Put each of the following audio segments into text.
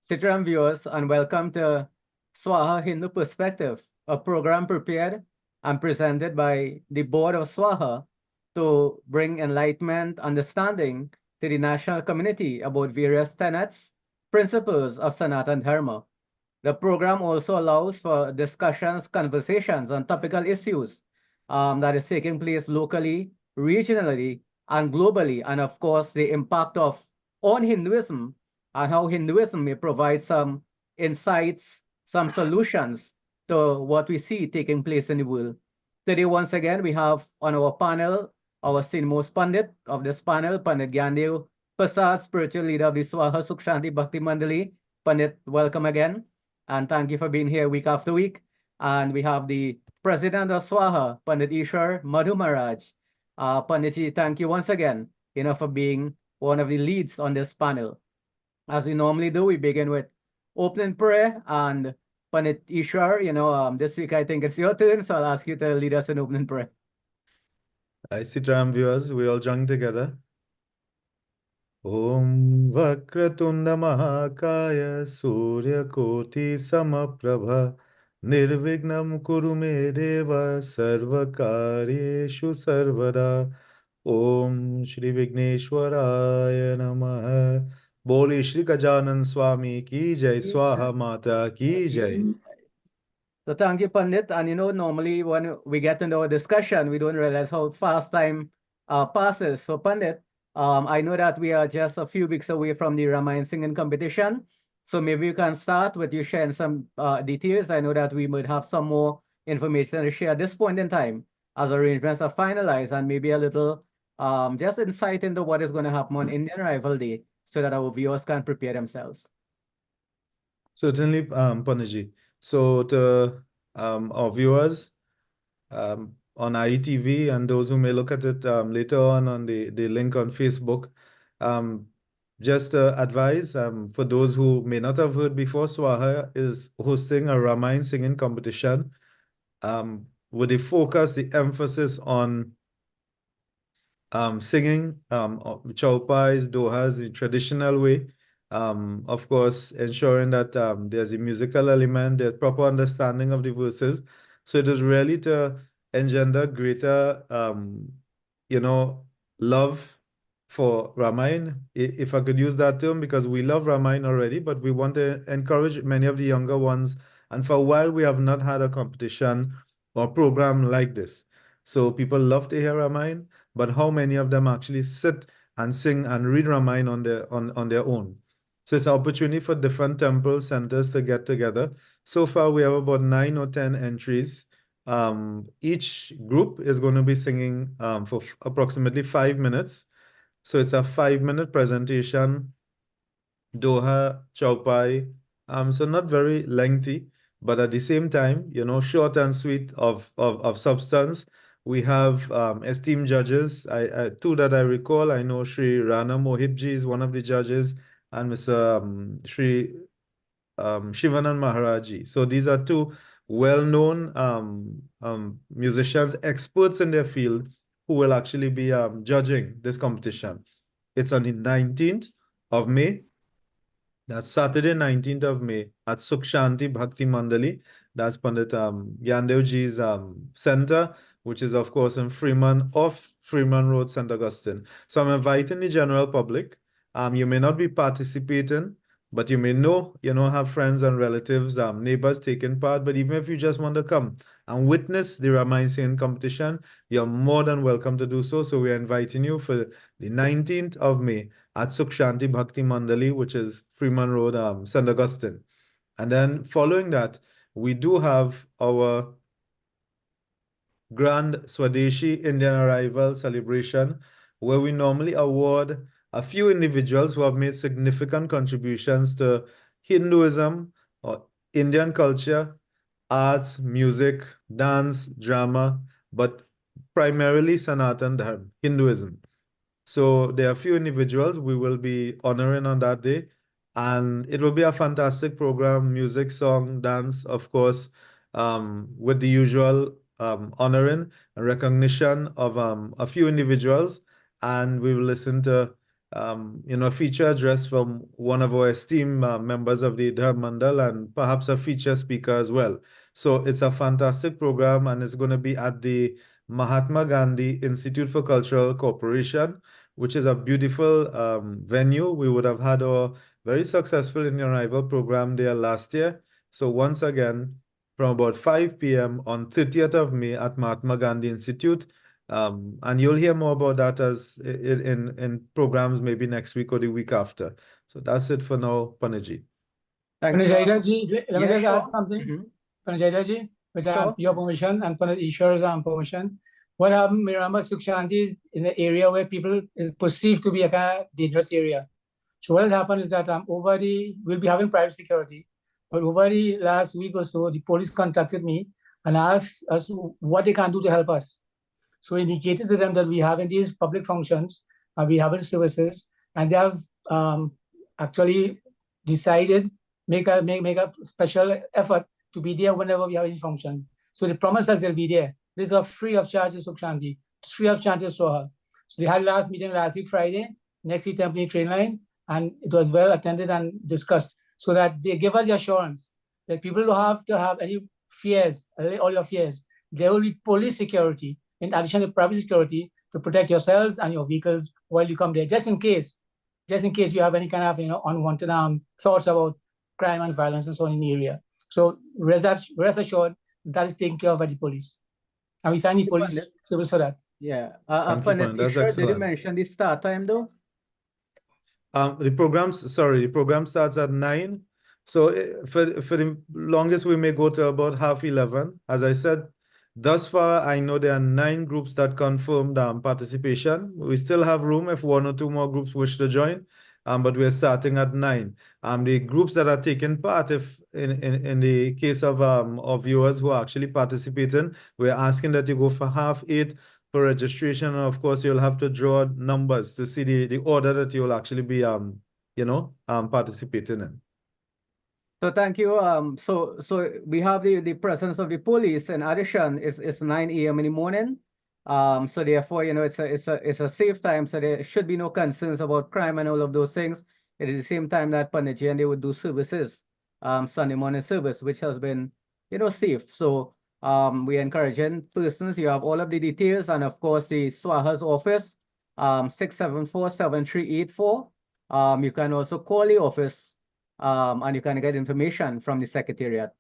Sitram viewers, and welcome to Swaha Hindu Perspective, a program prepared and presented by the Board of Swaha to bring enlightenment, understanding to the national community about various tenets, principles of Sanatan Dharma. The program also allows for discussions, conversations on topical issues that is taking place locally, regionally, and globally, and of course, the impact of on Hinduism and how Hinduism may provide some insights, some solutions to what we see taking place in the world. Today, once again, we have on our panel our senior-most Pandit of this panel, Pandit Gyandev Prasad, spiritual leader of the Swaha Sukh Shanti Bhakti Mandali. Pandit, welcome again, and thank you for being here week after week. And we have the president of Swaha, Pandit Ishwar Madhu Maharaj. Panditji, thank you once again, for being one of the leads on this panel. As we normally do, we begin with opening prayer. And Pandit Ishwar, this week I think it's your turn, so I'll ask you to lead us in opening prayer. I see tram viewers, we all join together. Om Vakratunda Mahakaya Surya Koti Samaprabha Nirvignam Kurume Deva Sarvakaryeshu Sarvada Om Shri Vigneshwaraya Namaha Boli Shri Gajanan Swami Ki Jai Swaha Mata Ki Jai. So thank you, Pandit. And normally when we get into a discussion, we don't realize how fast time passes. So Pandit, I know that we are just a few weeks away from the Ramayana singing competition. So maybe you can start with you sharing some details. I know that we might have some more information to share at this point in time as arrangements are finalized, and maybe a little just insight into what is going to happen on Indian Rival Day so that our viewers can prepare themselves. Certainly, Panaji. So to our viewers on IETV and those who may look at it later on the link on Facebook, just advise for those who may not have heard before, Swaha is hosting a Ramayana singing competition with the emphasis on singing chaupais, dohas, the traditional way. Of course, ensuring that there's a musical element, there's proper understanding of the verses. So it is really to engender greater, love for Ramayana, if I could use that term, because we love Ramayana already, but we want to encourage many of the younger ones. And for a while, we have not had a competition or program like this. So people love to hear Ramayana, but how many of them actually sit and sing and read Ramayana on their own? So it's an opportunity for different temple centers to get together. So far, we have about 9 or 10 entries. Each group is going to be singing for approximately 5 minutes. So it's a 5-minute presentation, Doha, Chaupai. So not very lengthy, but at the same time, short and sweet of substance. We have esteemed judges. Two that I recall. I know Sri Rana Mohibji is one of the judges, and Mr. Sri Shivanan Maharaji. So these are two well-known musicians, experts in their field, who will actually be judging this competition. It's on the 19th of May. That's Saturday, 19th of May at Sukh Shanti Bhakti Mandali. That's Pandit Gyandev Ji's center, which is, of course, in Freeman, off Freeman Road, St. Augustine. So I'm inviting the general public. You may not be participating, but you may have friends and relatives, neighbors taking part. But even if you just want to come and witness the Ramayana singing competition, you're more than welcome to do so. So we're inviting you for the 19th of May at Sukh Shanti Bhakti Mandali, which is Freeman Road, St. Augustine. And then following that, we do have our Grand Swadeshi Indian Arrival celebration, where we normally award a few individuals who have made significant contributions to Hinduism or Indian culture, arts, music, dance, drama, but primarily Sanatan Dharma, Hinduism. So there are a few individuals we will be honoring on that day. And it will be a fantastic program, music, song, dance, of course, with the usual honoring and recognition of a few individuals. And we will listen to a feature address from one of our esteemed members of the Dharm Mandal and perhaps a feature speaker as well. So it's a fantastic program and it's going to be at the Mahatma Gandhi Institute for Cultural Cooperation, which is a beautiful venue. We would have had our very successful Indian Arrival program there last year. So once again, from about 5 p.m. on 30th of May at Mahatma Gandhi Institute. And you'll hear more about that as in programs maybe next week or the week after. So that's it for now, Panaji. Thank you. Panajaita ji, let me Yeah, just sure. add something. Mhm. Panajaita ji, with Sure. your permission and Ishwar's permission. What happened, remember, Sukshanti is in the area where people is perceived to be a kind of dangerous area. So what has happened is that we'll be having private security, but over the last week or so, the police contacted me and asked us what they can do to help us. So we indicated to them that we have in these public functions, we have in services, and they have actually decided make a special effort to be there whenever we have any function. So they promised us they'll be there. This is a free of charge to Sukshanti, free of charge to Soha. So they had last meeting last week Friday, next week Temple train line, and it was well attended and discussed. So that they give us the assurance that people don't have to have any fears, all your fears. There will be police security in addition to private security to protect yourselves and your vehicles while you come there, just in case you have any kind of unwanted thoughts about crime and violence and so on in the area. So rest assured that is taken care of by the police, and we thank the police service for that. Yeah. Thank you, Pan. That's Did you excellent. mention the start time though? The program starts at 9. So for the longest, we may go to about 11:30. As I said, thus far, I know there are 9 groups that confirmed participation. We still have room if 1 or 2 more groups wish to join, but we're starting at 9. The groups that are taking part, if in the case of our viewers who are actually participating, we're asking that you go for 8:30 for registration. And of course, you'll have to draw numbers to see the order that you'll actually be participating in. So thank you. So we have the presence of the police. In addition, it's 9 a.m. in the morning. So therefore, it's a safe time. So there should be no concerns about crime and all of those things. It is the same time that Panaji and they would do services, Sunday morning service, which has been, safe. So we encouraging persons. You have all of the details, and of course the SWAHA's office, 674-7384. You can also call the office. And you can get information from the secretariat.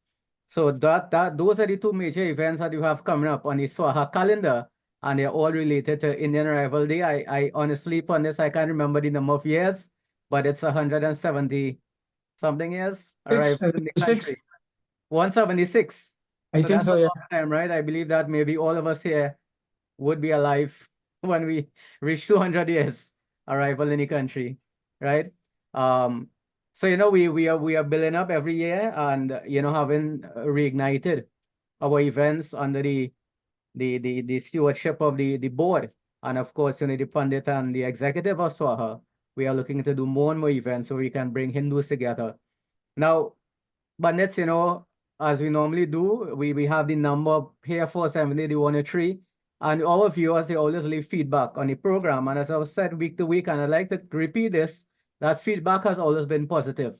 So those are the 2 major events that you have coming up on the SWAHA calendar, and they're all related to Indian Arrival Day. I honestly, upon this, I can't remember the number of years, but it's 170 something years arrival in the country. 176. I think so, that's a yeah. long time, right? I believe that maybe all of us here would be alive when we reach 200 years arrival in the country, right? So we are building up every year, and having reignited our events under the stewardship of the board, and of course the pundit and the executive of SWAHA. We are looking to do more and more events so we can bring Hindus together. Now, bandits, as we normally do, we have the number here 470-103, and our viewers, they always leave feedback on the program. And as I said week to week, and I'd like to repeat this, that feedback has always been positive.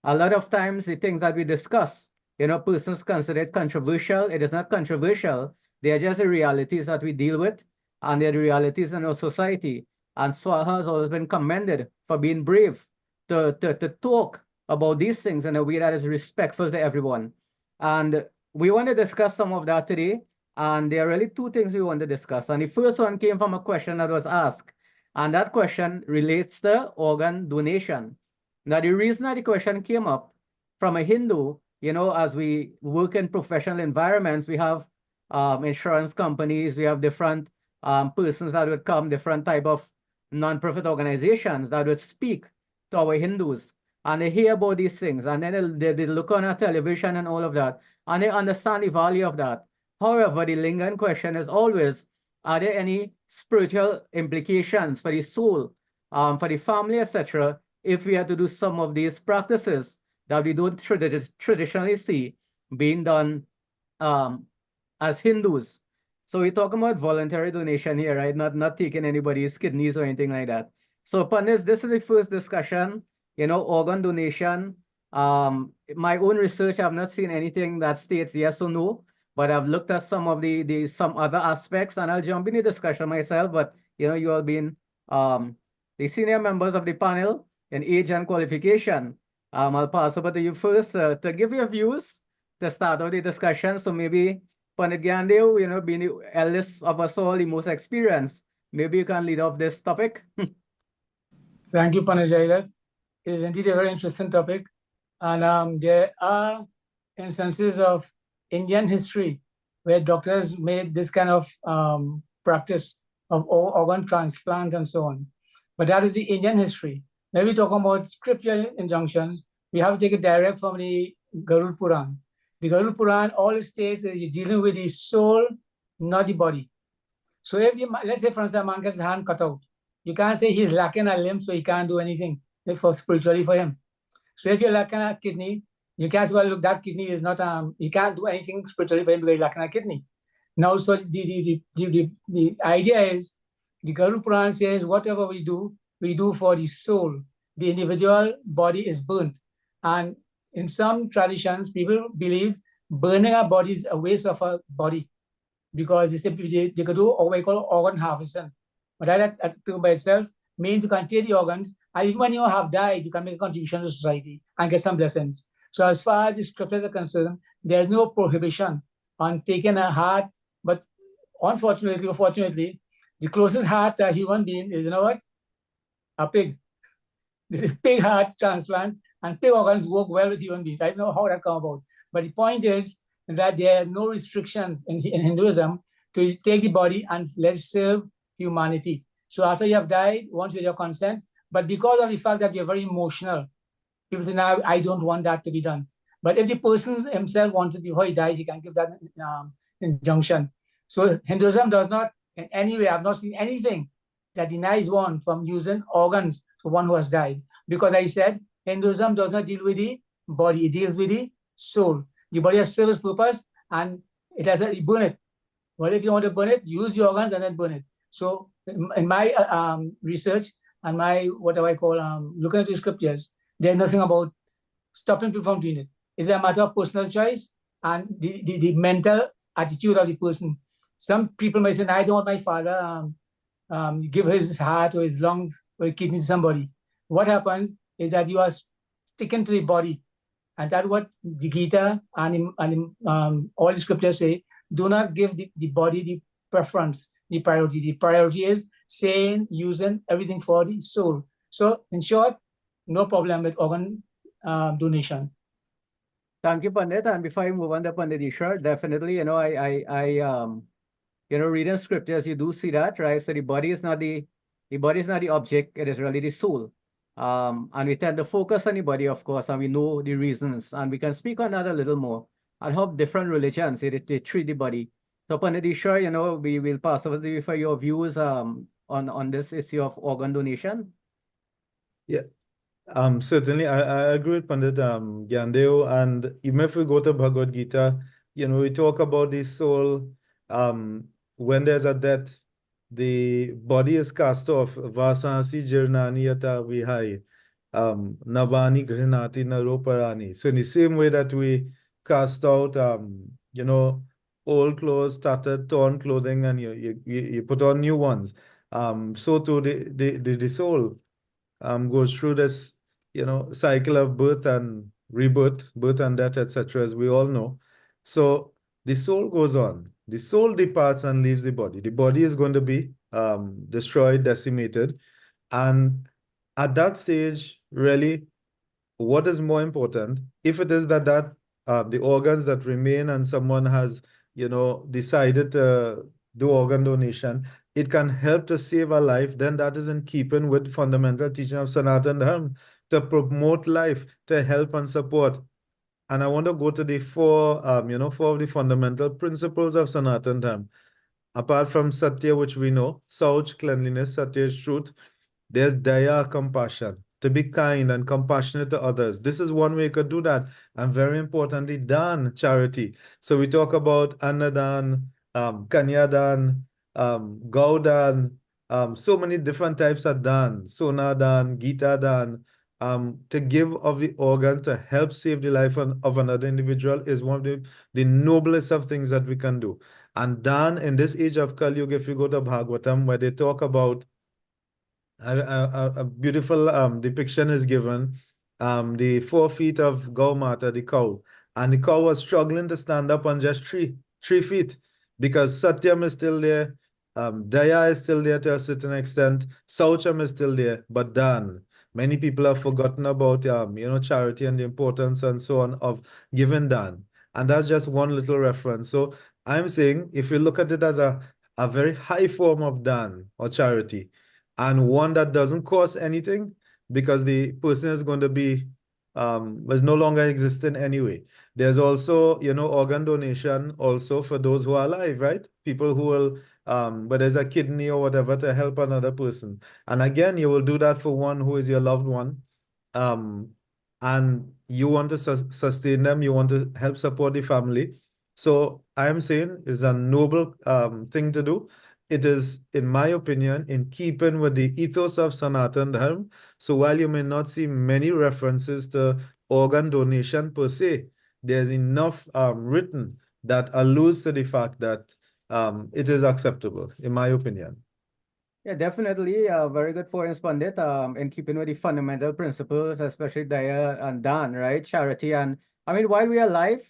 A lot of times the things that we discuss, persons consider it controversial. It is not controversial. They are just the realities that we deal with, and they're the realities in our society. And SWAHA has always been commended for being brave to talk about these things in a way that is respectful to everyone. And we want to discuss some of that today. And there are really 2 things we want to discuss. And the first one came from a question that was asked. And that question relates to organ donation. Now, the reason that the question came up from a Hindu, as we work in professional environments, we have insurance companies, we have different persons that would come, different type of non-profit organizations that would speak to our Hindus. And they hear about these things, and then they look on our television and all of that, and they understand the value of that. However, the lingering question is always, are there any spiritual implications for the soul, for the family, etc., if we had to do some of these practices that we don't traditionally see being done as Hindus? So we're talking about voluntary donation here, right? Not taking anybody's kidneys or anything like that. So Panis, this is the first discussion, organ donation. My own research, I've not seen anything that states yes or no, but I've looked at some of some other aspects, and I'll jump in the discussion myself. But you all being the senior members of the panel in age and qualification. I'll pass over to you first to give your views to start off the discussion. So maybe Panit Gandeo, being the eldest of us all, the most experienced, maybe you can lead off this topic. Thank you, Panajairat. It is indeed a very interesting topic. And there are instances of Indian history where doctors made this kind of practice of organ transplant and so on. But that is the Indian history. When we talk about scriptural injunctions, we have to take it direct from the Garud Puran. The Garud Puran, all it states that you're dealing with the soul, not the body. So if let's say, for instance, a man gets his hand cut out, you can't say he's lacking a limb, so he can't do anything for spiritually for him. So if you're lacking a kidney, you can't say, well, look, that kidney is not, you can't do anything spiritually for him because you're lacking a kidney. Now, so the idea is, the Garud Puran says, whatever we do for the soul. The individual body is burnt. And in some traditions, people believe burning a body is a waste of a body because they say they could do what we call organ harvesting. But that by itself means you can take the organs, and even when you have died, you can make a contribution to society and get some blessings. So as far as the scriptures are concerned, there's no prohibition on taking a heart, but unfortunately or fortunately, the closest heart to a human being is, a pig. This is pig heart transplant, and pig organs work well with human beings. I don't know how that come about. But the point is that there are no restrictions in Hinduism to take the body and let it serve humanity. So after you have died, once with your consent, but because of the fact that you're very emotional, people say, now I don't want that to be done. But if the person himself wants it before he dies, he can give that injunction. So Hinduism does not in any way, I've not seen anything that denies one from using organs for one who has died. Because I said, Hinduism does not deal with the body, it deals with the soul. The body has service purpose and it has to burn it. Well, if you want to burn it, use the organs and then burn it. So in my research and my, what do I call, looking at the scriptures, there's nothing about stopping people from doing it. It's a matter of personal choice and the mental attitude of the person. Some people may say, I don't want my father give his heart or his lungs or his kidney to somebody. What happens is that you are sticking to the body. And that's what the Gita and all the scriptures say. Do not give the body the preference, the priority. The priority is saying, using everything for the soul. So in short, no problem with organ donation. Thank you, Pandit. And before I move on to Pandit Ishwar, definitely, reading scriptures, you do see that, right? So the body is not the object; it is really the soul. And we tend to focus on the body, of course, and we know the reasons, and we can speak on that a little more and how different religions they treat the body. So, Pandit Ishwar, we will pass over to you for your views on this issue of organ donation. Yeah. Certainly, I agree with Pandit Gyandeo, and even if we go to Bhagavad Gita, we talk about the soul. When there's a death, the body is cast off. Vasansi jirnani yata vihai, navani grinati naroparani. So in the same way that we cast out, old clothes, tattered, torn clothing, and you put on new ones. So too the soul goes through this, cycle of birth and rebirth, birth and death, etc., as we all know. So the soul goes on. The soul departs and leaves the body. The body is going to be destroyed, decimated. And at that stage, really, what is more important, if it is that the organs that remain and someone has, decided to do organ donation, it can help to save a life, then that is in keeping with fundamental teaching of Sanatana Dharma to promote life, to help and support. And I want to go to the four of the fundamental principles of Sanatana Dharma. Apart from Satya, which we know, Sauch, cleanliness, Satya is truth, there's Daya, compassion, to be kind and compassionate to others. This is one way you could do that. And very importantly, Dan, charity. So we talk about Annadan, Kanyadan, Gaudan, so many different types of Dan, Sona Dan, Gita Dan, to give of the organ to help save the life of another individual is one of the noblest of things that we can do. And Dan, in this age of Kali Yuga, if you go to Bhagavatam, where they talk about a beautiful depiction is given, the 4 feet of Gaumata, the cow, and the cow was struggling to stand up on just three feet because Satyam is still there, Daya is still there to a certain extent, Saucham is still there, but Dan, many people have forgotten about charity and the importance and so on of giving Dan, and that's just one little reference. So I'm saying if you look at it as a very high form of Dan or charity, and one that doesn't cost anything because the person is going to be was no longer existing anyway. There's also, organ donation also for those who are alive, right? People who will, but there's a kidney or whatever to help another person. And again, you will do that for one who is your loved one. Um, and you want to sustain them, you want to help support the family. So I'm saying it's a noble thing to do. It is, in my opinion, in keeping with the ethos of Sanatan Dharma. So while you may not see many references to organ donation per se, there's enough written that alludes to the fact that it is acceptable, in my opinion. Yeah, definitely. Very good points, Pandit. In keeping with the fundamental principles, especially Daya and Dan, right? Charity. And I mean, while we are alive,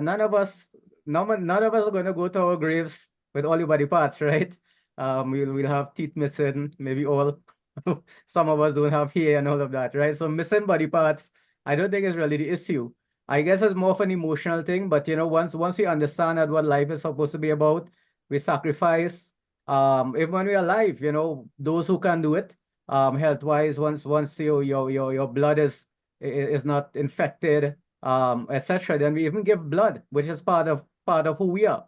none of us, none of us are going to go to our graves with all the body parts, right? We'll have teeth missing, maybe all. Some of us don't have hair and all of that, right? So missing body parts, I don't think is really the issue. I guess it's more of an emotional thing, but once we understand that what life is supposed to be about, we sacrifice even when we are alive, those who can do it, health-wise, once your blood is not infected, etc., then we even give blood, which is part of who we are,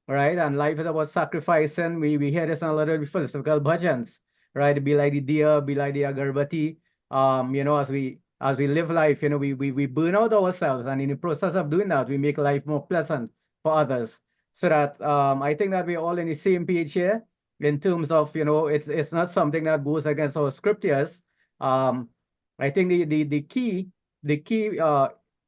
right? And life is about sacrificing. We hear this in a lot of the philosophical bhajans, right? Be like the deer, be like the agarbati. As we live life, we burn out ourselves, and in the process of doing that, we make life more pleasant for others. So that I think that we're all in the same page here in terms of, it's not something that goes against our scriptures. I think the key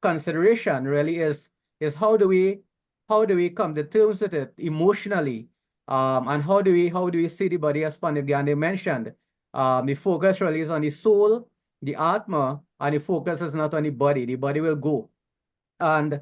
consideration really is how do we come to terms with it emotionally, and how do we see the body as Pandit Gandhi mentioned. The focus really is on the soul, the atma, and the focus is not on the body. The body will go. And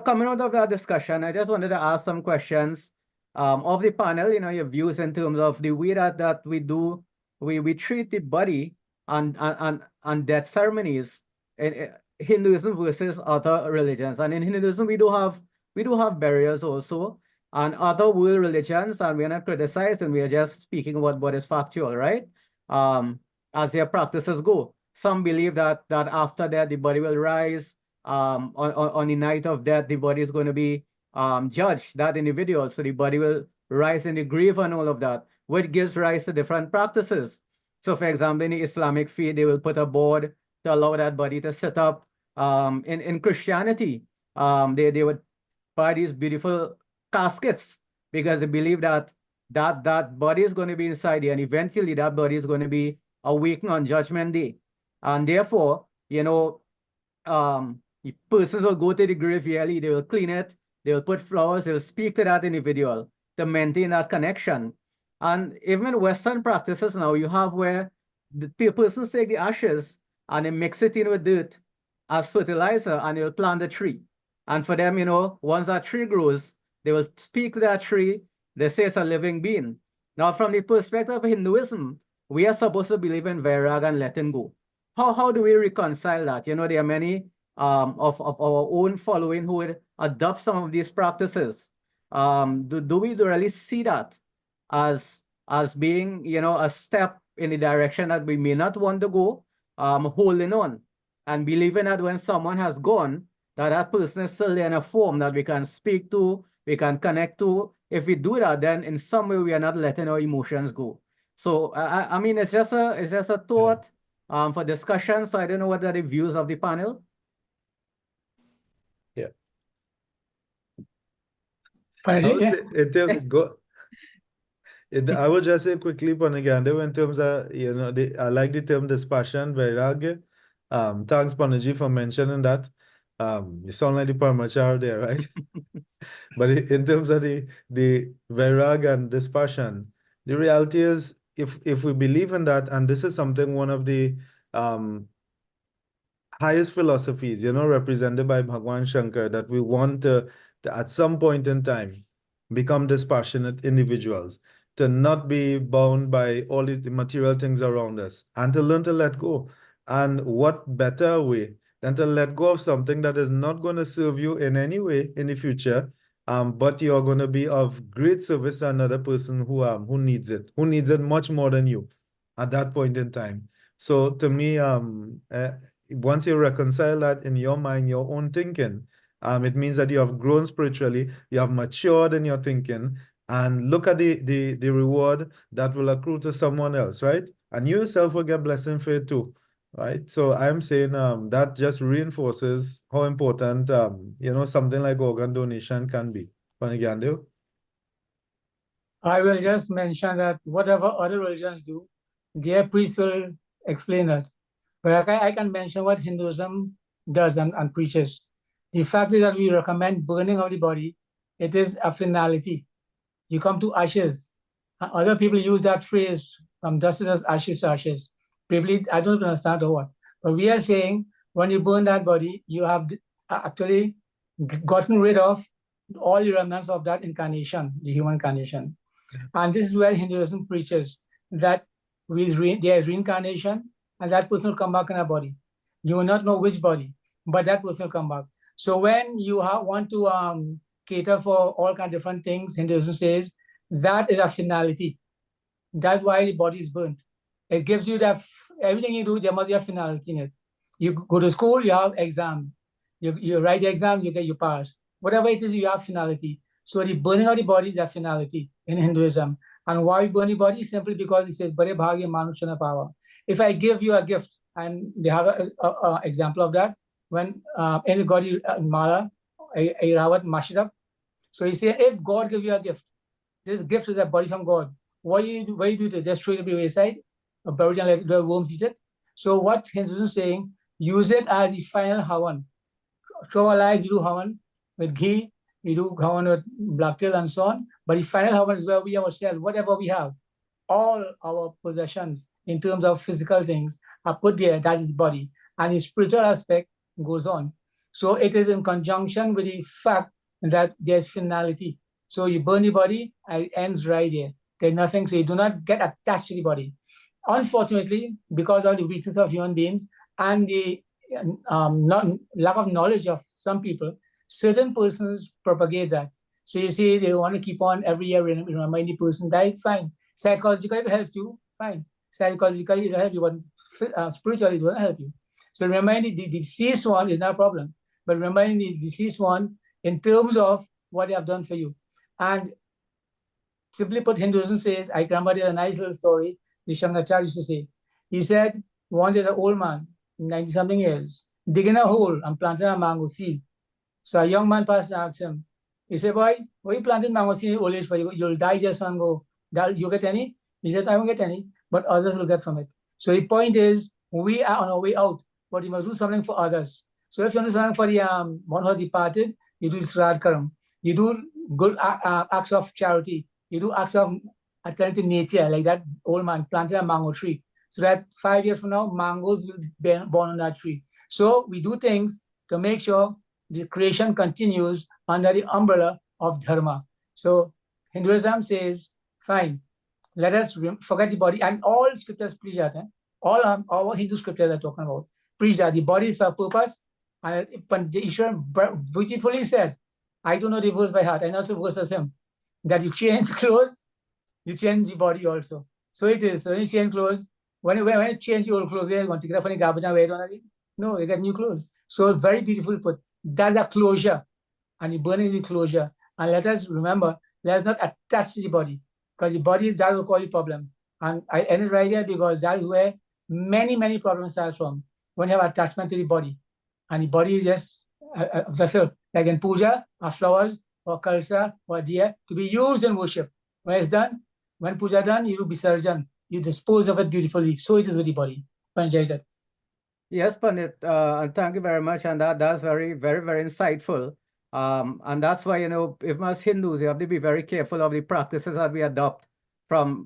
coming out of that discussion, I just wanted to ask some questions of the panel. Your views in terms of the way that we treat the body and death ceremonies in Hinduism versus other religions. And in Hinduism, we do have burials also, and other world religions, and we're not criticizing. We are just speaking about what is factual, right? Um, as their practices go. Some believe that after that the body will rise, on the night of death, the body is going to be judged, that individual. So the body will rise in the grave and all of that, which gives rise to different practices. So, for example, in the Islamic faith, they will put a board to allow that body to sit up. In Christianity, they would buy these beautiful caskets because they believe that body is going to be inside there, and eventually that body is going to be awakened on Judgment Day. And therefore, the persons will go to the grave yearly, they will clean it, they will put flowers, they'll speak to that individual to maintain that connection. And even in Western practices now, you have where the persons take the ashes and they mix it in with dirt as fertilizer, and they'll plant a tree. And for them, once that tree grows, they will speak to that tree. They say it's a living being. Now, from the perspective of Hinduism, we are supposed to believe in vairag and letting go. How do we reconcile that? There are many of our own following who would adopt some of these practices. Do we really see that as being, a step in the direction that we may not want to go, holding on and believing that when someone has gone, that person is still in a form that we can speak to, we can connect to. If we do that, then in some way we are not letting our emotions go. So I mean, it's just a thought for discussion. So I don't know what are the views of the panel. Yeah. Panaji, yeah. Go. I would just say quickly, Panaganda, in terms of, I like the term dispassion, vairagya. Thanks, Panaji, for mentioning that. You sound like the Parmachar there, right? But in terms of the vairag and dispassion, the reality is, if we believe in that, and this is something one of the um, highest philosophies, represented by Bhagwan Shankar, that we want to at some point in time, become dispassionate individuals, to not be bound by all the material things around us, and to learn to let go. And what better way than to let go of something that is not going to serve you in any way in the future, but you're going to be of great service to another person who needs it much more than you at that point in time. So to me, once you reconcile that in your mind, your own thinking, it means that you have grown spiritually, you have matured in your thinking, and look at the reward that will accrue to someone else, right? And you yourself will get blessing for it too, right? So I'm saying that just reinforces how important something like organ donation can be. Panigyandev? I will just mention that whatever other religions do, their priests will explain that. But I can mention what Hinduism does and preaches. The fact is that we recommend burning of the body. It is a finality. You come to ashes. Other people use that phrase from dust to dust, ashes to ashes. People, I don't understand or what. But we are saying when you burn that body, you have actually gotten rid of all the remnants of that incarnation, the human incarnation. And this is where Hinduism preaches that there is reincarnation, and that person will come back in a body. You will not know which body, but that person will come back. So when you want to cater for all kinds of different things, Hinduism says that is a finality. That's why the body is burnt. It gives you that everything you do, there must be a finality in it. You go to school, you have exam. You write the exam, you pass. Whatever it is, you have finality. So the burning of the body is a finality in Hinduism. And why we burn the body? Simply because it says, Bare bhagya manushana power. If I give you a gift, and they have an example of that, when in the Gaudi Mala, Airavata mashed up. So he said, if God give you a gift, this gift is a body from God. What do you do to just throw it to the wayside, or bury it and let the worms eat it? So what Hinduism is saying, use it as the final havan. Through our lives, you do havan with ghee, we do havan with black tail and so on. But the final havan is where we ourselves, whatever we have, all our possessions in terms of physical things are put there, that is body. And the spiritual aspect goes on. So it is in conjunction with the fact that there's finality. So you burn the body and it ends right there. There's nothing, so you do not get attached to the body. Unfortunately, because of the weakness of human beings and the lack of knowledge of some people, certain persons propagate that. So you see, they want to keep on every year remind the person died, fine. Psychologically, it helps you, fine. Psychologically, it helps you, but spiritually, it won't help you. So reminding the deceased one is not a problem, but reminding the deceased one in terms of what they have done for you. And simply put, Hinduism says, I remember there's a nice little story the Shankaracharya used to say. He said, one day the old man, 90-something years, digging a hole and planting a mango seed. So a young man passed and asked him, he said, boy, why are you planting mango seed in old age for? You'll die just and go. You get any? He said, I won't get any, but others will get from it. So the point is, we are on our way out, but you must do something for others. So if you do something for the one who has departed, you do Srad Karam. You do good acts of charity. You do acts of attending to nature, like that old man planted a mango tree. So that 5 years from now, mangoes will be born on that tree. So we do things to make sure the creation continues under the umbrella of dharma. So Hinduism says, fine, let us forget the body. And all scriptures preach that. All Hindu scriptures are talking about. Preach that the body is for a purpose. And Ishwar beautifully said, I don't know the verse by heart. I know the verse as him. That you change clothes, you change the body also. So it is. So when you change clothes, when you change your old clothes, you're going to take it up on the garbage and wear it on again. No, you get new clothes. So very beautiful put. That's a closure. And you burn in the closure. And let us remember, let us not attach to the body. Because the body is that will cause the problem. And I ended right here because that is where many, many problems start from. When you have attachment to the body. And the body is just a vessel. Like in puja, or flowers, or kalsa, or deer, to be used in worship. When it's done, When puja done, you do Visarjan. You dispose of it beautifully. So it is with the body. Panchayat. Yes, Pandit, and thank you very much. And that's very, very, very insightful. And that's why, if as Hindus, you have to be very careful of the practices that we adopt from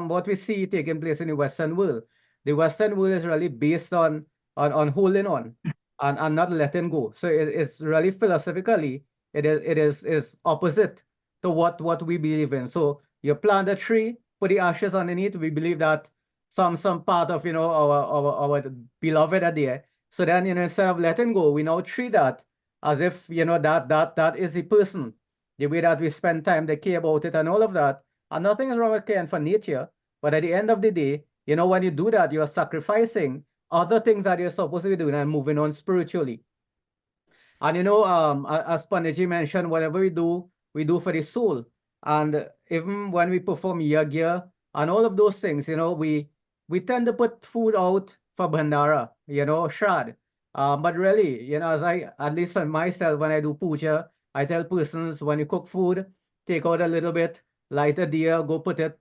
what we see taking place in the Western world. The Western world is really based on holding on and not letting go. So it's really philosophically, it is opposite to what we believe in. So you plant a tree, put the ashes underneath. We believe that some part of our beloved are there. So then instead of letting go, we now treat that as if that is the person, the way that we spend time, they care about it and all of that. And nothing is wrong with caring for nature. But at the end of the day, when you do that, you're sacrificing other things that you're supposed to be doing and moving on spiritually. And as Panditji mentioned, whatever we do for the soul. And even when we perform yagya and all of those things, we tend to put food out for Bhandara, Shrad. But really, at least for myself, when I do puja, I tell persons when you cook food, take out a little bit, light a deer, go put it,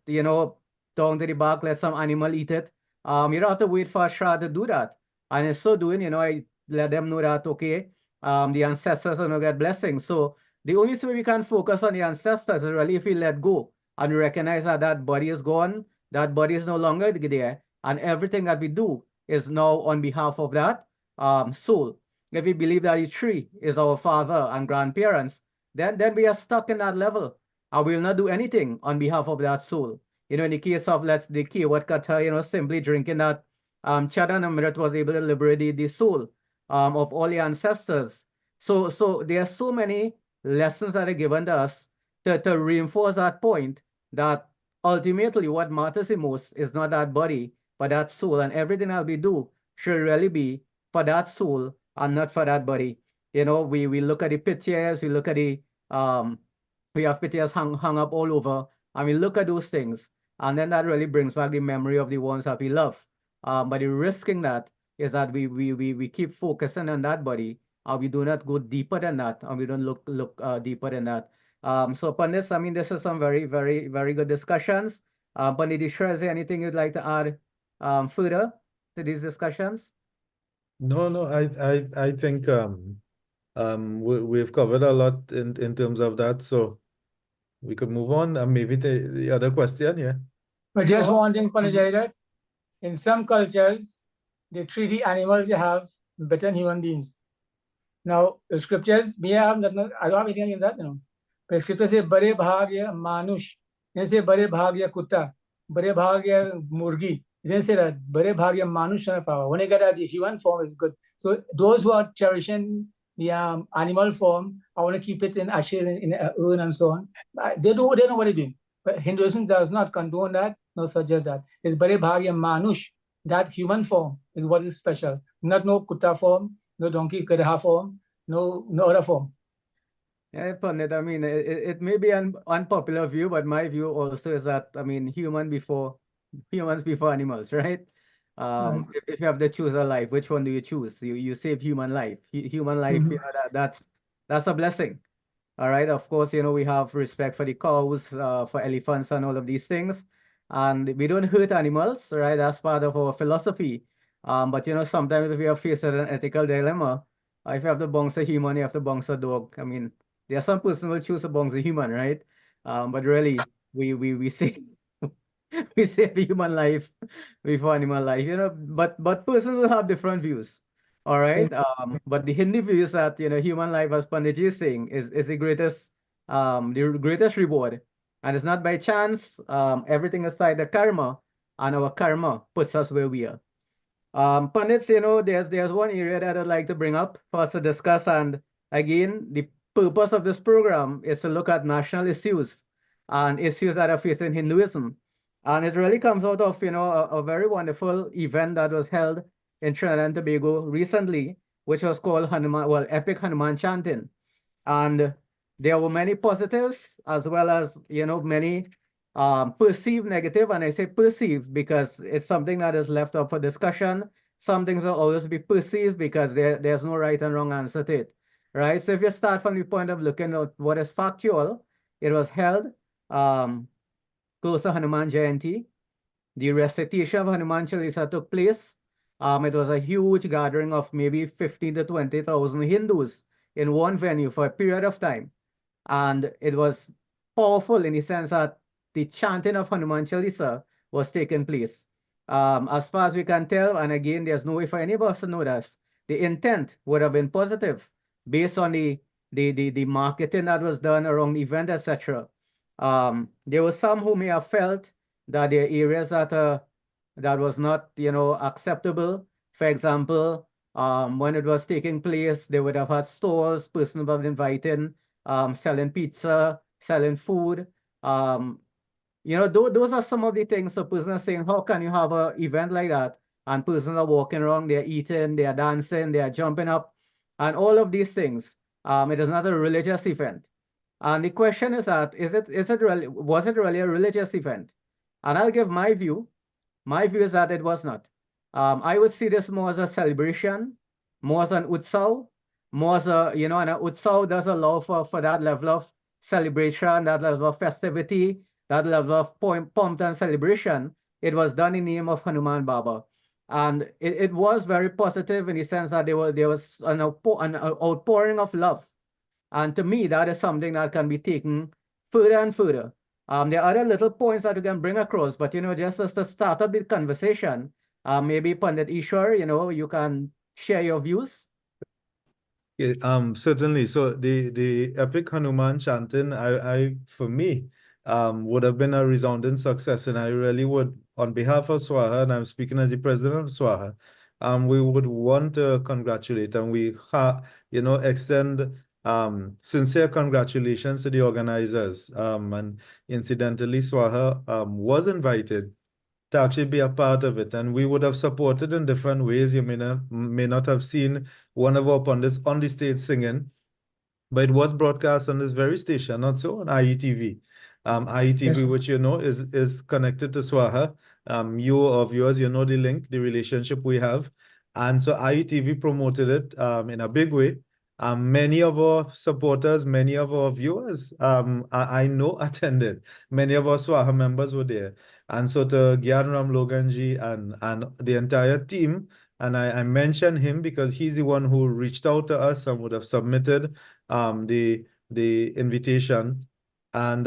down to the back, let some animal eat it. You don't have to wait for a Shrad to do that. And in so doing, I let them know that, okay, the ancestors are going to get blessings. So the only way we can focus on the ancestors is really if we let go and recognize that that body is gone, that body is no longer there, and everything that we do is now on behalf of that soul. If we believe that the tree is our father and grandparents, then we are stuck in that level. And we will not do anything on behalf of that soul. In the case of the Kiwat Katha, simply drinking that Charanamrit was able to liberate the soul of all the ancestors. So there are so many lessons that are given to us to reinforce that point that ultimately what matters the most is not that body, but that soul. And everything that we do should really be for that soul and not for that body. We look at the pictures, we look at we have pictures hung up all over, and we look at those things. And then that really brings back the memory of the ones that we love. But the risking that is that we keep focusing on that body, we do not go deeper than that, and we don't look deeper than that. So Pandit, I mean, this is some very, very, very good discussions. Pandit Ishwar, is there anything you'd like to add further to these discussions? No, I think we've covered a lot in terms of that, so we could move on and maybe the other question, yeah. But just Sure. one thing, Panajay, in some cultures, they treat the animals they have better than human beings. Now, the scriptures, I don't have anything against that, But the scriptures say, Bare bhagya manush. They say, Bare bhagya kutta. Bare bhagya murgi. They didn't say that. Bare bhagya manush power. When they get that, the human form is good. So those who are cherishing the animal form, I want to keep it in ashes, in an urn and so on. They know what they're doing. But Hinduism does not condone that, nor suggest that. It's Bare bhagya manush. That human form is what is special. Not no kutta form, no donkey Kadaha form, no other form. Yeah, Pandit, I mean, it may be an unpopular view, but my view also is that, I mean, humans before animals, right? If you have to choose a life, which one do you choose? You save human life. Human life, that's a blessing. All right. Of course, we have respect for the cows, for elephants, and all of these things, and we don't hurt animals, right? That's part of our philosophy. But sometimes if we are faced with an ethical dilemma, if you have to bounce a human, you have to bounce a dog. I mean, there are some person who will choose to bounce a human, right? But really, we say we save human life before animal life, but persons will have different views. All right. But the Hindi view is that human life, as Panditji is saying, is the greatest reward. And it's not by chance. Everything is tied to karma, and our karma puts us where we are. Pandits, there's one area that I'd like to bring up for us to discuss. And again, the purpose of this program is to look at national issues and issues that are facing Hinduism. And it really comes out of, a very wonderful event that was held in Trinidad and Tobago recently, which was called Epic Hanuman Chanting. And there were many positives as well as, many perceived negative. And I say perceived because it's something that is left up for discussion. Some things will always be perceived because there's no right and wrong answer to it, right? So if you start from the point of looking at what is factual, it was held close to Hanuman Jayanti. The recitation of Hanuman Chalisa took place. It was a huge gathering of maybe 15 to 20,000 Hindus in one venue for a period of time. And it was powerful in the sense that the chanting of Hanuman Chalisa was taking place. As far as we can tell, and again, there's no way for any of us to know this, the intent would have been positive based on the marketing that was done around the event, etc. There were some who may have felt that there are areas that was not, acceptable. For example, when it was taking place, they would have had stalls, persons would have invited, selling pizza, selling food. Those are some of the things. So persons are saying, how can you have an event like that? And persons are walking around, they're eating, they're dancing, they're jumping up, and all of these things. It is not a religious event. And the question is that, was it really a religious event? And I'll give my view. My view is that it was not. I would see this more as a celebration, more as an utsav, more as a, and an utsav does allow for that level of celebration, that level of festivity, that level of pomp and celebration. It was done in the name of Hanuman Baba. And it was very positive in the sense that there was an outpouring of love. And to me, that is something that can be taken further and further. There are other little points that you can bring across, but just as to start up the conversation, maybe Pandit Ishwar, you can share your views. Yeah, certainly. So the epic Hanuman chanting, I for me, would have been a resounding success, and I really would, on behalf of Swaha, and I'm speaking as the president of Swaha, we would want to congratulate, and we extend sincere congratulations to the organizers. And incidentally, Swaha was invited to actually be a part of it, and we would have supported in different ways. You may not have seen one of our pundits on the stage singing, but it was broadcast on this very station, not so on IETV. IETV, Yes. which is connected to Swaha. You or viewers, the link, the relationship we have. And so IETV promoted it in a big way. Many of our supporters, many of our viewers, I know attended. Many of our Swaha members were there. And so to Gyan Ram Loganji and the entire team, and I mention him because he's the one who reached out to us and would have submitted the invitation. And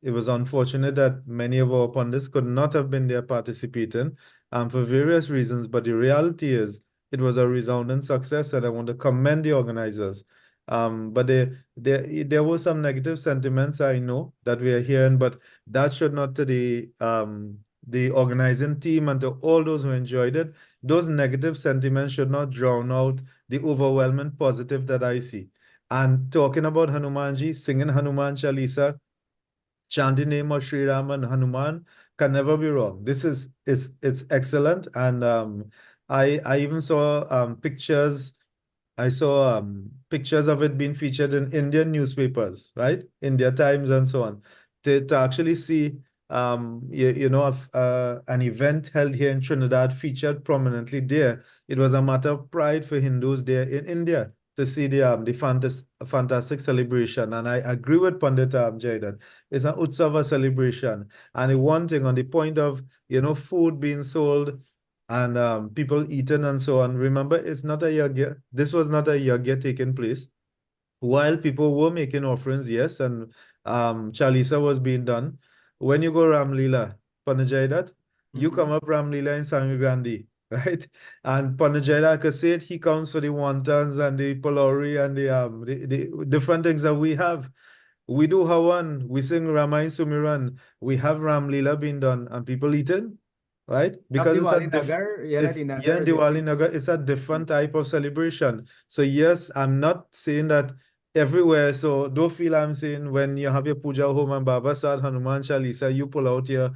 it was unfortunate that many of our pundits could not have been there participating for various reasons. But the reality is it was a resounding success, and I want to commend the organizers. But there were some negative sentiments, I know, that we are hearing, but that should not to the organizing team and to all those who enjoyed it. Those negative sentiments should not drown out the overwhelming positive that I see. And talking about Hanumanji, singing Hanuman Chalisa, chanting name of Sri Ram and Hanuman can never be wrong. This is it's excellent. And I even saw pictures. I saw pictures of it being featured in Indian newspapers, right? India Times and so on. To actually see an event held here in Trinidad featured prominently there. It was a matter of pride for Hindus there in India to see the fantastic celebration. And I agree with Pandit Jay that it's an Utsava celebration. And the one thing on the point of, food being sold and people eating and so on. Remember, it's not a yagya. This was not a yagya taking place. While people were making offerings, yes, and Chalisa was being done. When you go Ramlila, Panajaidat, you come up Ramlila in Sangrandi, right? And Panajaidat, like I said, he comes for the wontons and the pulori and the different things that we have. We do Hawan, we sing Ramayan Sumiran, we have Ramlila being done, and people eating, right? Because it's a Diwali Nagar, Diwali Nagar, it's a different type of celebration. So yes, I'm not saying that everywhere. So don't feel I'm saying when you have your puja home and Baba Sat Hanuman Chalisa, you pull out your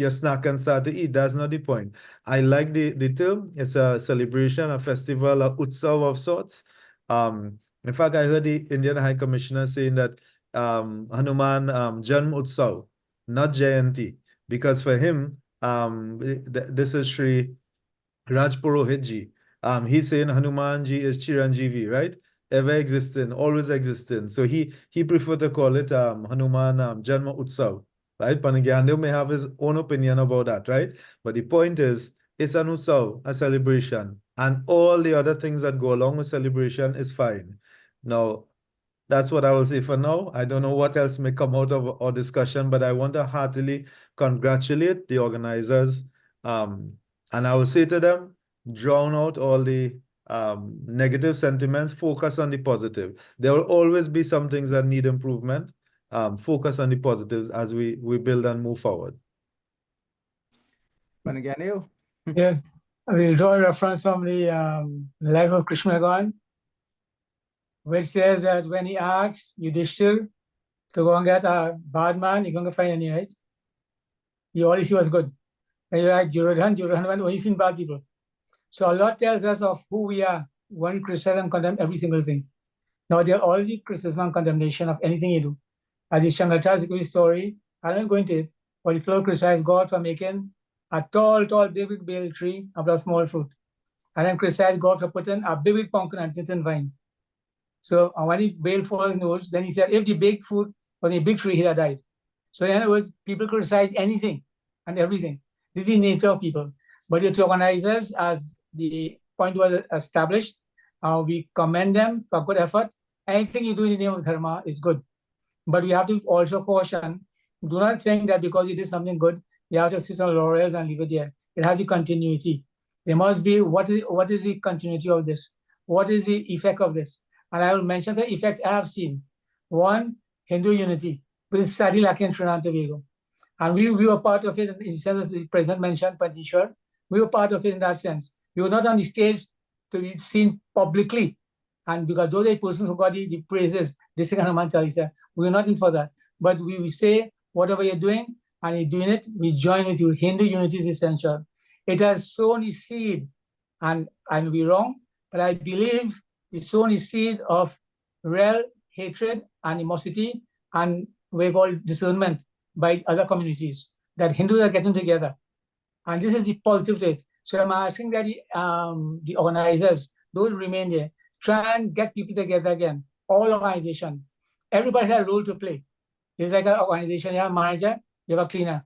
snack and start to eat. That's not the point. I like the term. It's a celebration, a festival, a utsav of sorts. In fact, I heard the Indian High Commissioner saying that Hanuman Janm Utsav, not Jayanti, because for him, this is Sri Raj Purohit ji. He's saying Hanuman ji is Chiranjeevi, right? Ever existing, always existing. So he preferred to call it Hanuman Janma Utsav, right? Panagyandev may have his own opinion about that, right? But the point is, it's an utsav, a celebration, and all the other things that go along with celebration is fine. Now, that's what I will say for now. I don't know what else may come out of our discussion, but I want to heartily congratulate the organizers. And I will say to them, drown out all the negative sentiments, focus on the positive. There will always be some things that need improvement. Focus on the positives as we build and move forward. Panagyandev? Yeah, I will draw a reference from the life of Krishna Bhagavan, which says that when he asks Yudhishthir to go and get a bad man, you're going to find any, right? You always see what's good. And you're like Duryodhan went, only seen bad people. So a lot tells us of who we are when we criticize and condemn every single thing. Now, there are already criticism and condemnation of anything you do. As the Shankaracharya story, I don't go into it, but the fellow criticized God for making a tall, big bale tree out of small fruit. And then criticized God for putting a big pumpkin and tin vine. So when he bale for his nose, then he said, if the big fruit was a big tree, he'd have died. So in other words, people criticize anything and everything. This is the nature of people. But to organizers, as the point was established, we commend them for good effort. Anything you do in the name of dharma is good. But we have to also caution, do not think that because you did something good, you have to sit on laurels and leave it there. It has the continuity. There must be, what is the continuity of this? What is the effect of this? And I will mention the effects I have seen. One, Hindu unity, which is sadly lacking in Trinidad and Tobago. And we were part of it in the sense the President mentioned, Panjishwar. We were part of it in that sense. We were not on the stage to be seen publicly. And because those are the persons who got the praises, this is Hanuman Chalisa, we are not in for that. But we say, whatever you're doing, and you're doing it, we join with you. Hindu unity is essential. It has sown a seed, and I may be wrong, but I believe it's sown a seed of real hatred, animosity, and we call discernment by other communities, that Hindus are getting together. And this is the positive to it. So I'm asking that the organizers, those remain there, try and get people together again, all organizations. Everybody has a role to play. It's like an organization, you have a manager, you have a cleaner,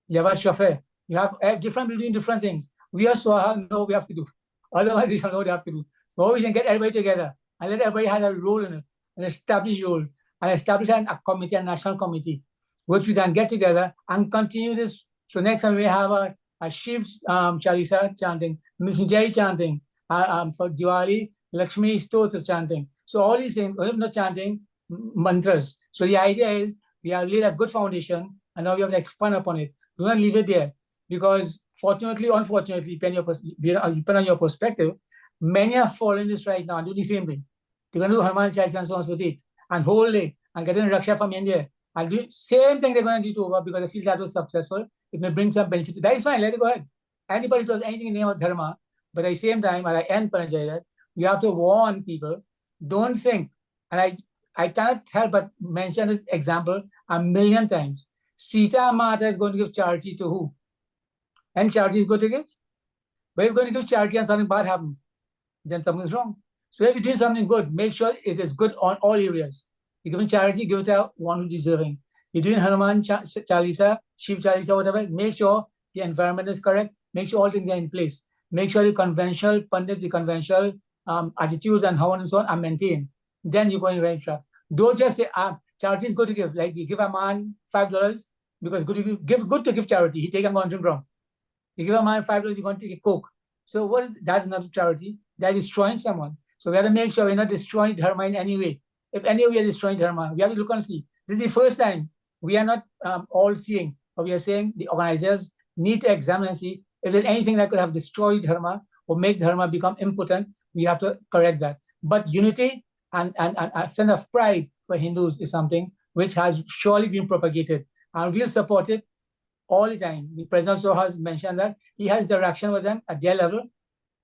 you have a chauffeur, you have different people doing different things. We are Swaha, know what we have to do. Otherwise, we don't know what they have to do. So we can get everybody together and let everybody have a role in it, and establish roles, and establish a committee, a national committee, which we can get together and continue this. So next time we have a Shiv Chalisa chanting, Mrityunjay chanting, for Diwali, Lakshmi Stotra chanting. So all these things, not chanting, mantras. So the idea is we have laid a good foundation and now we have to expand upon it. Do not leave it there, because fortunately, unfortunately, depending on your perspective, many are following this right now and do the same thing. They're going to do Hanuman Chalisa and so on, so it, and whole day, and getting Raksha from India. And do same thing they're going to do to over because they feel that was successful. It may bring some benefit. That is fine, let it go ahead. Anybody does anything in the name of dharma, but at the same time, as I end Panajaya, you have to warn people, don't think, and I cannot help but mention this example a million times. Sita Mata is going to give charity to who? And charity is good to give. But if you're going to give charity and something bad happens, then something is wrong. So if you're doing something good, make sure it is good on all areas. You're giving charity, give it to one who's deserving. You're doing Hanuman Chalisa, Shiv Chalisa, whatever, make sure the environment is correct, make sure all things are in place. Make sure the conventional pundits, the conventional attitudes and how on and so on are maintained. Then you're going to the right track. Don't just say, charity is good to give. Like you give a man $5 because good to give charity. He take a mountain ground. You give a man $5, you're going to take a Coke. So that's not charity. That's destroying someone. So we have to make sure we're not destroying dharma in any way. If any way we are destroying dharma, we have to look and see. This is the first time we are not all seeing, but we are saying the organizers need to examine and see if there's anything that could have destroyed dharma or make dharma become impotent. We have to correct that. But unity and a sense of pride for Hindus is something which has surely been propagated, and we'll support it all the time. The President also has mentioned that he has interaction with them at their level,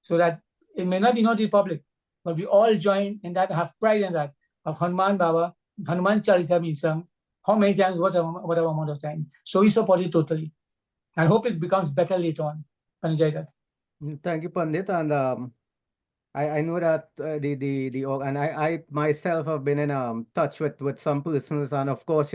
so that it may not be known to the public, but we all join in that, have pride in that, of Hanuman Baba, Hanuman Chalisa being sung, how many times, whatever amount of time. So we support it totally, and hope it becomes better later on. Panajay. Thank you, Pandit. And I know that and I myself have been in touch with some persons, and of course,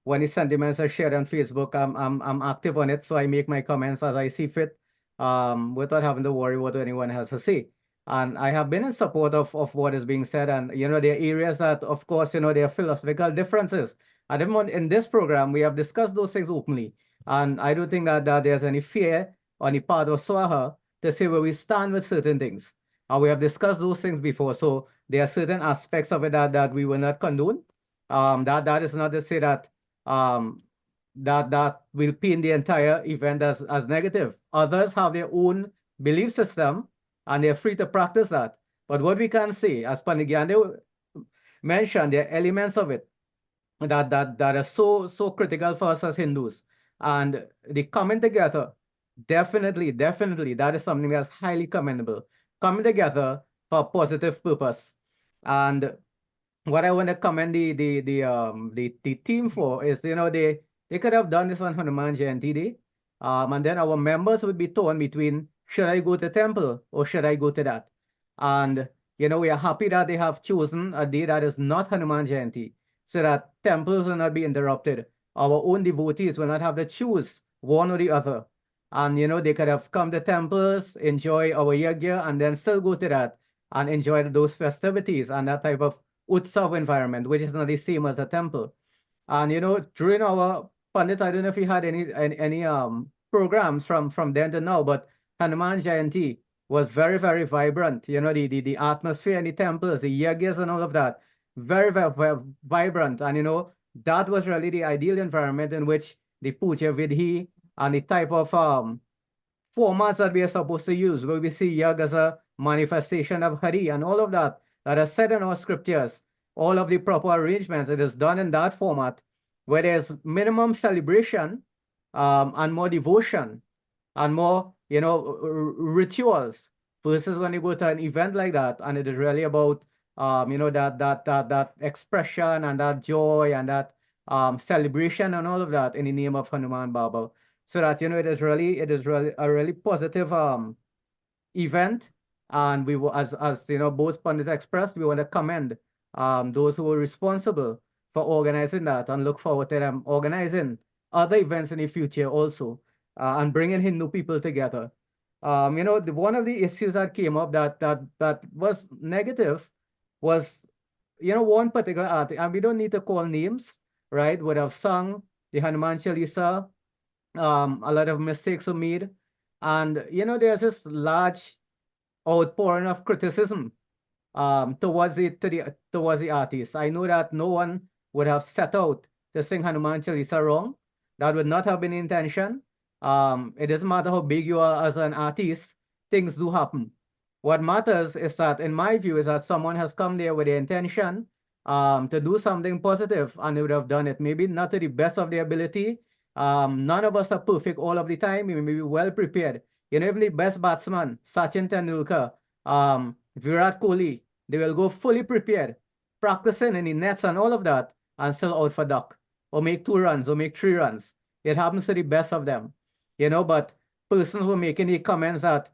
when the sentiments are shared on Facebook, I'm active on it, so I make my comments as I see fit, without having to worry what anyone has to say. And I have been in support of what is being said, and there are areas that, of course, there are philosophical differences. And in this program, we have discussed those things openly, and I don't think that there's any fear on the part of Swaha to say where we stand with certain things. We have discussed those things before, so there are certain aspects of it that we will not condone. That is not to say that um, that will paint the entire event as negative. Others have their own belief system, and they're free to practice that. But what we can say, as Panigyande mentioned, there are elements of it that are so critical for us as Hindus. And the coming together, definitely, that is something that's highly commendable. Coming together for a positive purpose. And what I want to commend the team for is, they could have done this on Hanuman Jayanti Day, and then our members would be torn between, should I go to temple or should I go to that? And we are happy that they have chosen a day that is not Hanuman Jayanti, so that temples will not be interrupted. Our own devotees will not have to choose one or the other. And they could have come to temples, enjoy our yagya, and then still go to that and enjoy those festivities and that type of Utsav environment, which is not the same as a temple. And during our Pandit, I don't know if you had any programs from then to now, but Hanuman Jayanti was very vibrant. The atmosphere in the temples, the yagyas and all of that, very vibrant. And that was really the ideal environment in which the puja vidhi and the type of formats that we are supposed to use, where we see yag as a manifestation of Hari and all of that are said in our scriptures, all of the proper arrangements, it is done in that format, where there's minimum celebration and more devotion and more, rituals, versus when you go to an event like that, and it is really about, that expression and that joy and that celebration and all of that in the name of Hanuman Baba. So that, it is really a really positive event. And we will, as both pundits expressed, we want to commend those who were responsible for organizing that, and look forward to them organizing other events in the future also, and bringing Hindu people together. One of the issues that came up that was negative was, one particular artist, and we don't need to call names, right, would have sung the Hanuman Chalisa. A lot of mistakes were made, and there's this large outpouring of criticism towards the artist. I know that no one would have set out to sing Hanuman Chalisa wrong. That would not have been the intention. It doesn't matter how big you are as an artist, things do happen. What matters is that, in my view, is that someone has come there with the intention to do something positive, and they would have done it. Maybe not to the best of their ability. None of us are perfect all of the time. We may be well prepared. Even the best batsman, Sachin Tendulkar, Virat Kohli, they will go fully prepared, practicing in the nets and all of that, and still out for duck, or make 2 runs, or make 3 runs. It happens to the best of them, but persons were making the comments that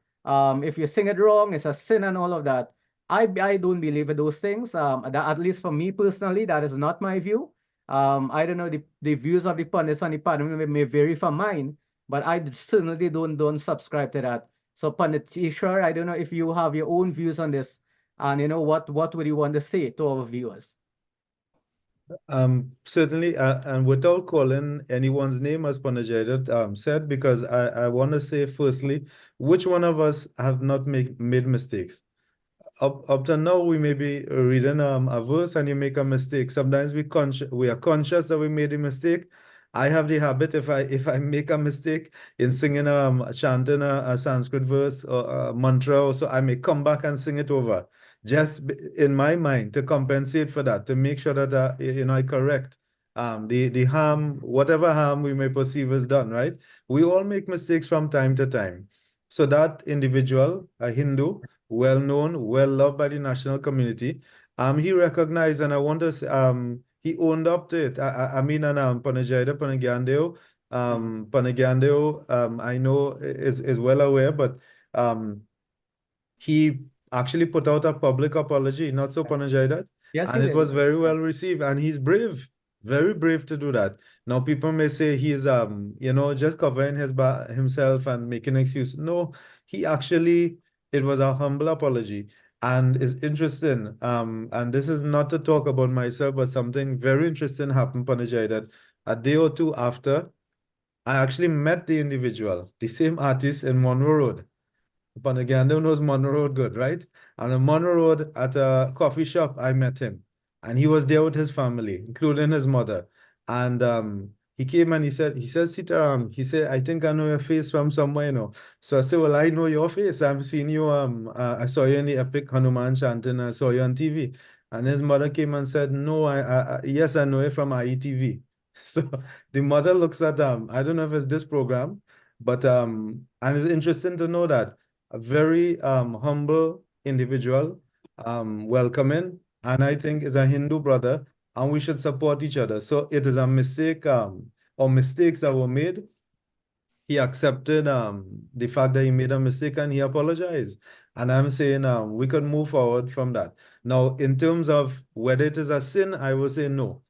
if you sing it wrong, it's a sin and all of that. I don't believe in those things. That, at least for me personally, that is not my view. I don't know, the views of the pundits on the panel may vary from mine, but I certainly don't subscribe to that. So Pandit Ishwar, I don't know if you have your own views on this, and what would you want to say to our viewers? Certainly, and without calling anyone's name, as Panajayat said, because I want to say firstly, which one of us have not made mistakes? Up to now, we may be reading a verse and you make a mistake. Sometimes we are conscious that we made a mistake. I have the habit, if I make a mistake in singing chanting a Sanskrit verse or a mantra, or so I may come back and sing it over, just in my mind, to compensate for that, to make sure that I correct the harm, whatever harm we may perceive is done. Right? We all make mistakes from time to time. So that individual, a Hindu, well known, well loved by the national community, he recognized, and I want to say, he owned up to it. I mean, and Panajayda Panagandeo, I know is well aware, but he actually put out a public apology, not so Panajayda, Yes, and it was very well received, and he's brave, Very brave to do that. Now, people may say he's you know, just covering himself and making excuses. No, he actually, it was a humble apology. And it's interesting. And this is not to talk about myself, but something very interesting happened, Panajay, that a day or two after, I actually met the individual, the same artist in Monroe Road. Panaganda knows Monroe Road good, right? And on Monroe Road at a coffee shop, I met him. And he was there with his family, including his mother. And he came and he said, Sitaram, he said, I think I know your face from somewhere, you know. So I said, well, I know your face. I've seen you, I saw you in the Epic Hanuman chanting, I saw you on TV. And his mother came and said, no, yes, I know you from IETV. So the mother looks at, I don't know if it's this program, but, and it's interesting to know that a very humble individual, welcoming, and I think is a Hindu brother, and we should support each other. So it is a mistake or mistakes that were made. He accepted the fact that he made a mistake and he apologized. And I'm saying we could move forward from that. Now, in terms of whether it is a sin, I would say no.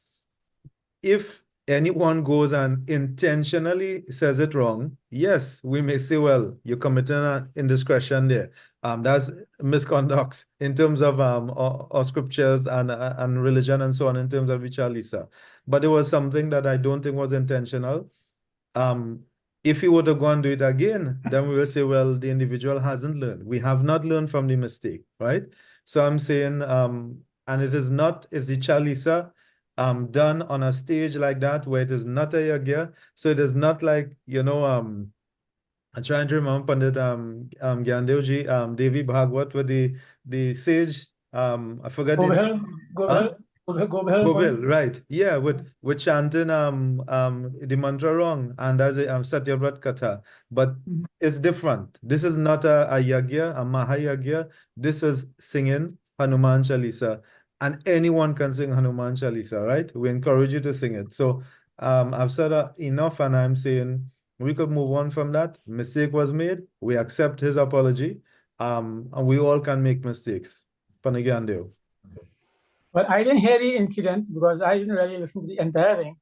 If anyone goes and intentionally says it wrong, yes, we may say, well, you're committing an indiscretion there. That's misconduct in terms of our scriptures and religion and so on in terms of Vichalisa. But it was something that I don't think was intentional. If he were to go and do it again, then we will say, well, the individual hasn't learned. We have not learned from the mistake, right? So I'm saying, and it is not, it's the Chalisa done on a stage like that where it is not a yagya. So it is not like, you know, I'm trying to remember Pandit Gyandevji, Devi Bhagwat with the sage, I forgot Go the Behel, go huh? Behel, go Behel. Gobil, right. Yeah, with chanting the mantra wrong and as a Satyavrat Katha. But it's different. This is not a yagya, a Mahayagya. This is singing Hanuman Chalisa. And anyone can sing Hanuman Chalisa, right? We encourage you to sing it. So I've said enough and I'm saying we could move on from that. Mistake was made. We accept his apology. And we all can make mistakes. Panagyandev. But I didn't hear the incident because I didn't really listen to the entire thing.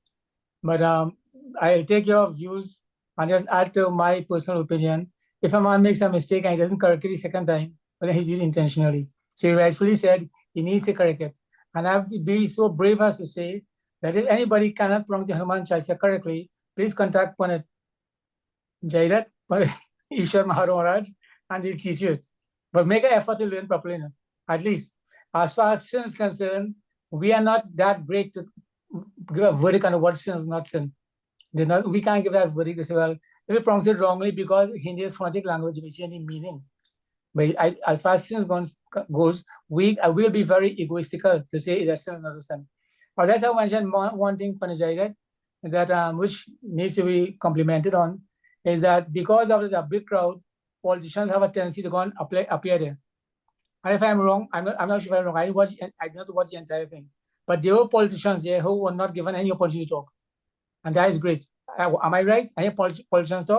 But I'll take your views and just add to my personal opinion. If a man makes a mistake and he doesn't correct it the second time, but then he did it intentionally. So he rightfully said he needs to correct it. And I've be so brave as to say that if anybody cannot pronounce the Hanuman Chalisa correctly, please contact Panit Jairat, Ishwar Maharaj, and he'll teach you it. But make an effort to learn properly, at least. As far as sin is concerned, we are not that great to give a verdict on what sin or not sin. We can't give that verdict as well. If we pronounce it wrongly because Hindi is phonetic language, which any meaning. But as far as sin goes, I will be very egoistical to say is a sin or not a sin. Or that's how I mentioned one thing, Panajai, that which needs to be complimented on, is that because of the big crowd, politicians have a tendency to go and appear there. And if I'm wrong, I'm not sure if I'm wrong. I did not watch the entire thing. But there were politicians there who were not given any opportunity to talk. And that is great. Am I right? Any politicians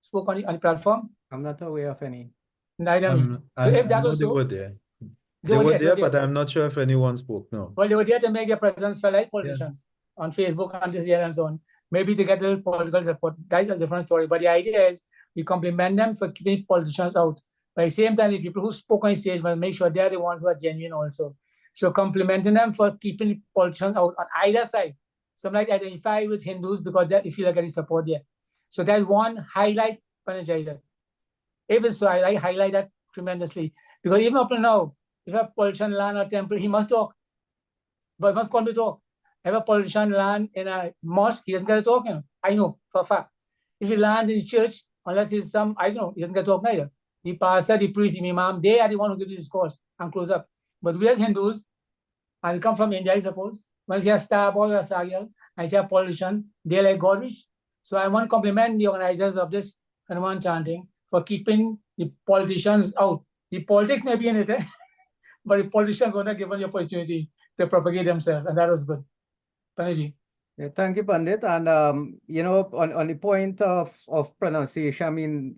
spoke on the platform? I'm not aware of any. Neither me. So if that was they so, were there. They were there, but I'm not sure if anyone spoke, no. Well, they were there to make their presence felt like politicians on Facebook and this year and so on. Maybe to get a little political support. That's a different story. But the idea is we compliment them for keeping politicians out. But at the same time, the people who spoke on stage must make sure they're the ones who are genuine also. So complimenting them for keeping politicians out on either side. Some like identify with Hindus because they feel like getting support there. So that's one highlight, Panajai. If it's so, I highlight that tremendously. Because even up to now, if a politician land a temple, he must talk. But he must come to talk. If a politician land in a mosque, he doesn't get to talk. I know for a fact. If he lands in church, unless he's some, I don't know, he doesn't get to talk neither. The pastor, the priest, the imam, they are the one who give the discourse and close up. But we as Hindus, and we come from India, I suppose, when I see a star boy or a sagyal, I see a politician, they're like garbage. So I want to compliment the organizers of this Hanuman chanting for keeping the politicians out. The politics may be in it, but the politicians were not given the opportunity to propagate themselves, and that was good. Panaji. Yeah, thank you, Pandit. And you know, on the point of pronunciation, I mean,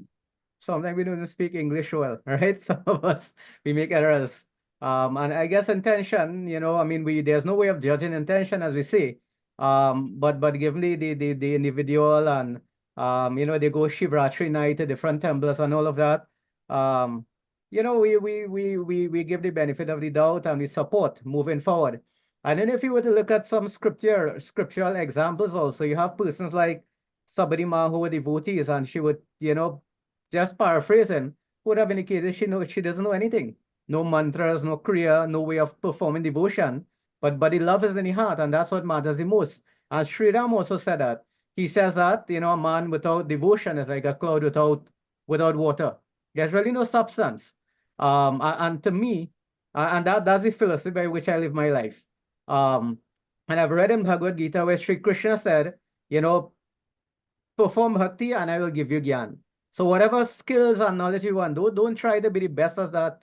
sometimes we don't speak English well, right? Some of us we make errors. And I guess intention, you know, I mean, there's no way of judging intention, as we say. But given the individual and they go Shivratri night to different temples and all of that. Um, we give the benefit of the doubt and we support moving forward. And then if you were to look at some scriptural examples also, you have persons like Sabari who were devotees, and she would, just paraphrasing, would have indicated she doesn't know anything. No mantras, no kriya, no way of performing devotion. But the love is in the heart, and that's what matters the most. And Sri Ram also said that. He says that, a man without devotion is like a cloud without water. There's really no substance. And to me, and that's the philosophy by which I live my life. And I've read in Bhagavad Gita where Sri Krishna said, perform bhakti and I will give you gyan. So whatever skills and knowledge you want, don't try to be the best at that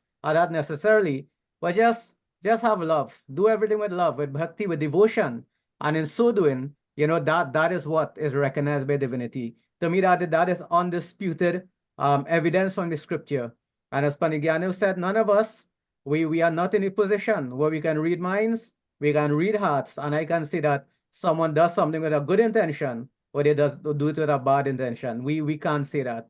necessarily, but just have love. Do everything with love, with bhakti, with devotion. And in so doing, that is what is recognized by divinity. To me, that is undisputed evidence from the scripture. And as Panigyanu said, none of us, we are not in a position where we can read minds, we can read hearts, and I can see that someone does something with a good intention or they do it with a bad intention. We can't say that.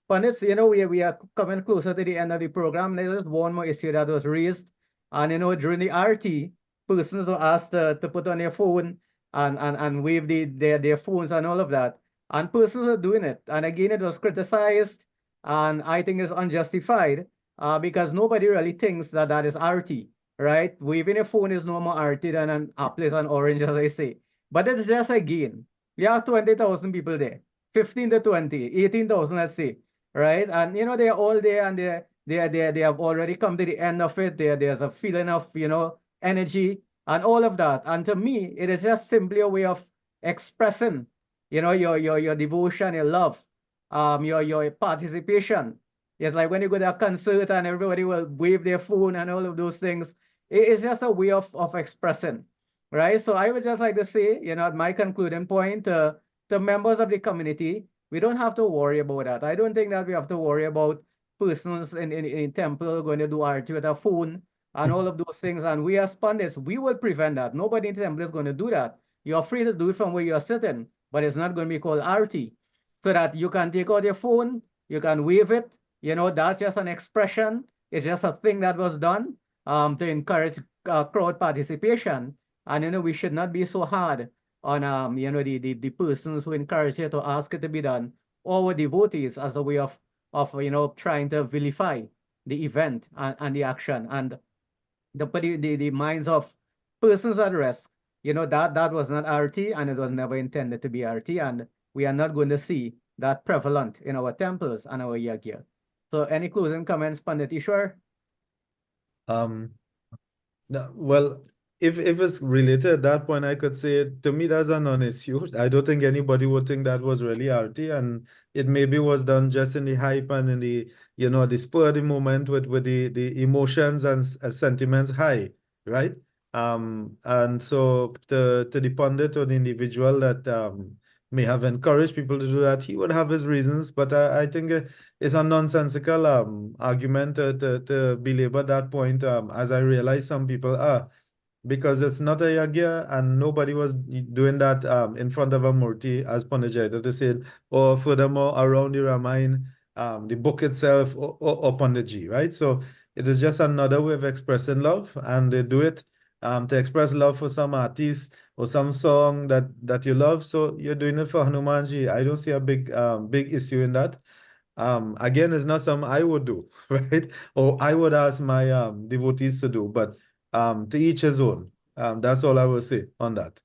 Pandits, we are coming closer to the end of the program. There's one more issue that was raised. And, during the RT, persons were asked to put on their phone and wave their phones and all of that. And persons are doing it. And again, it was criticized and I think it's unjustified because nobody really thinks that is RT, right? Waving a phone is no more RT than an apple and orange, as I say. But it's just a game. You have 20,000 people there, 15 to 20, 18,000, let's say, right? And, they're all there and they have already come to the end of it. There's a feeling of, energy and all of that. And to me, it is just simply a way of expressing, your devotion, your love, your participation. It's like when you go to a concert and everybody will wave their phone and all of those things. It's just a way of expressing, right? So I would just like to say, at my concluding point, the members of the community, we don't have to worry about that. I don't think that we have to worry about persons in temple going to do arti with a phone and all of those things. And we as pundits, we will prevent that. Nobody in the temple is going to do that. You're free to do it from where you're sitting, but it's not going to be called arti. So that you can take out your phone, you can wave it, that's just an expression. It's just a thing that was done to encourage crowd participation. And, we should not be so hard on, the persons who encourage it or ask it to be done, or devotees as a way of trying to vilify the event and the action and the minds of persons at risk. That was not RT and it was never intended to be RT, and we are not going to see that prevalent in our temples and our yagya. So any closing comments, Pandit Ishwar? No, well, if it's related at that point, I could say to me that's a non-issue. I don't think anybody would think that was really RT, and it maybe was done just in the hype and in the the spur of the moment with the emotions and sentiments high, right? And so to the pundit or the individual that may have encouraged people to do that, he would have his reasons, but I think it's a nonsensical argument to belabor that point, as I realize some people are, because it's not a yagya and nobody was doing that in front of a murti, as Pandit said, or furthermore around the Ramayana, the book itself, or Panditji, right? So it is just another way of expressing love, and they do it to express love for some artist or some song that you love. So you're doing it for Hanumanji. I don't see a big issue in that. Again, it's not something I would do, right? Or I would ask my devotees to do, but to each his own. That's all I will say on that.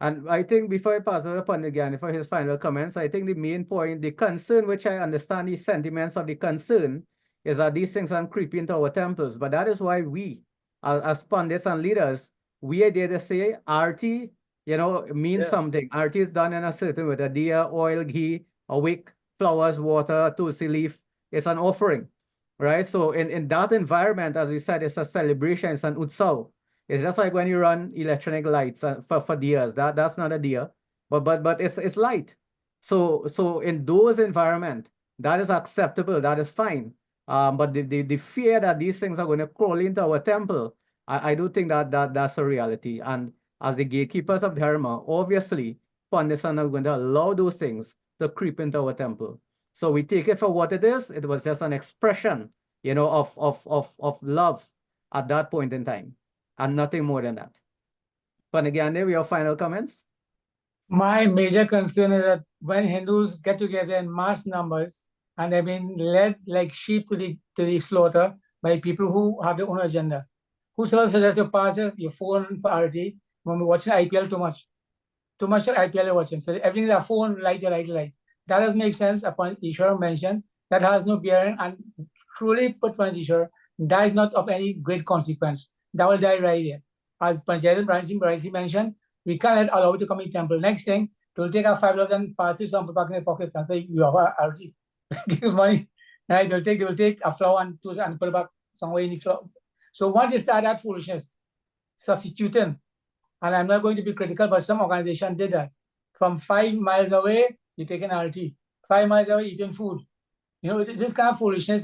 And I think before I pass it upon again for his final comments, I think the main point, the concern, which I understand the sentiments of the concern, is that these things are creeping into our temples. But that is why we, as pundits and leaders, we are there to say arti, means something. Arti is done in a certain way, a diya, oil, ghee, a wick, flowers, water, tulsi leaf. It's an offering, right? So in that environment, as we said, it's a celebration, it's an utsav. It's just like when you run electronic lights for diyas. That's not a diya, but it's light. So in those environments, that is acceptable. That is fine. But the fear that these things are going to crawl into our temple I do think that's a reality. And as the gatekeepers of Dharma, obviously, Pandits are not going to allow those things to creep into our temple. So we take it for what it is. It was just an expression, of love at that point in time, and nothing more than that. Panagyan, your final comments? My major concern is that when Hindus get together in mass numbers and they've been led like sheep to the slaughter by people who have their own agenda. Whosoever suggests your pass your phone for RT when we're watching IPL too much. Too much IPL you're watching. So everything is a phone, light. That does make sense upon Ishwar mentioned. That has no bearing and truly put Panch Ishwar, that is not of any great consequence. That will die right here. As Panchayat rightly mentioned, we can't allow it to come in temple. Next thing, they'll take our 5,000 passes, some people back in their pocket and say, you have a give money. Right? They will take a flower and put it back somewhere in the flower. So once they start that foolishness, substituting, and I'm not going to be critical, but some organization did that. From 5 miles away, you take an RT. 5 miles away, eating food. This kind of foolishness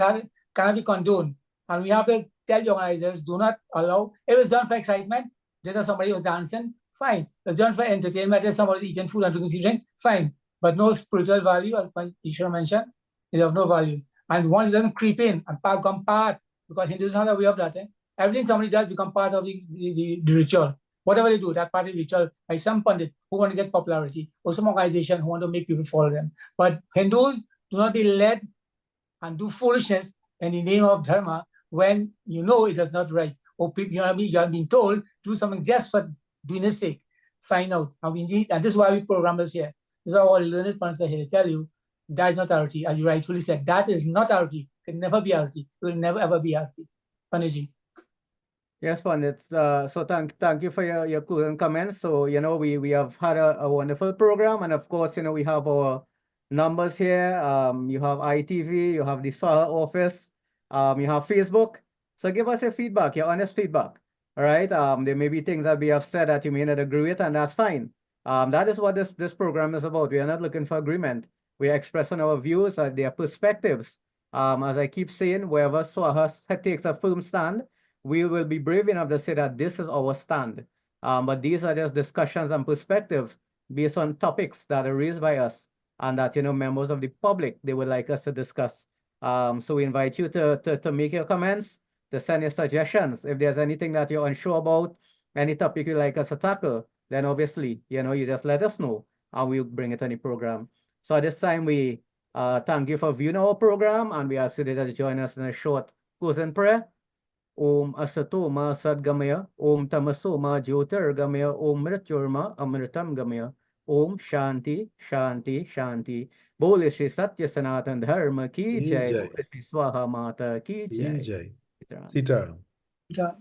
cannot be condoned. And we have to tell the organizers, do not allow. It was done for excitement. Just as somebody was dancing, fine. It was done for entertainment, as somebody eating food and drinking drink, fine. But no spiritual value, as Ishwar mentioned, is of no value. And once it doesn't creep in and become part, because Hindus have a way of that. Everything somebody does become part of the ritual. Whatever they do, that part of the ritual, by some pandit who want to get popularity, or some organization who want to make people follow them. But Hindus do not be led and do foolishness in the name of dharma when you know it is not right. Or people, you are being told to do something just for doing its sake. Find out. And this is why we programmers here. This is why all learned ones are here to tell you that is not RT, as you rightfully said. That is not RT. It can never be RT. It will never ever be RT. Paneji. Yes, Pandit. So thank you for your closing comments. So, we have had a wonderful program, and of course, we have our numbers here. You have ITV, you have the SAHA office, you have Facebook. So give us your feedback, your honest feedback. All right. There may be things that we have said that you may not agree with, and that's fine. That is what this program is about. We are not looking for agreement. We are expressing our views, their perspectives. As I keep saying, wherever SWAHA takes a firm stand, we will be brave enough to say that this is our stand. But these are just discussions and perspectives based on topics that are raised by us and that, members of the public, they would like us to discuss. So we invite you to make your comments, to send your suggestions. If there's anything that you're unsure about, any topic you'd like us to tackle, then obviously, you just let us know and we'll bring it on the program. So at this time, we thank you for viewing our program, and we ask you to join us in a short closing prayer. Om Asatoma Sadgamaya, Om Tamasoma Jyotirgamaya, Om Mrityurma Amritam Gamaya, Om Shanti, Shanti, Shanti. Bole Shri Satya Sanatan Dharma ki jai, Bole Shri Swaha Mata ki jai. Sitaram. Yeah.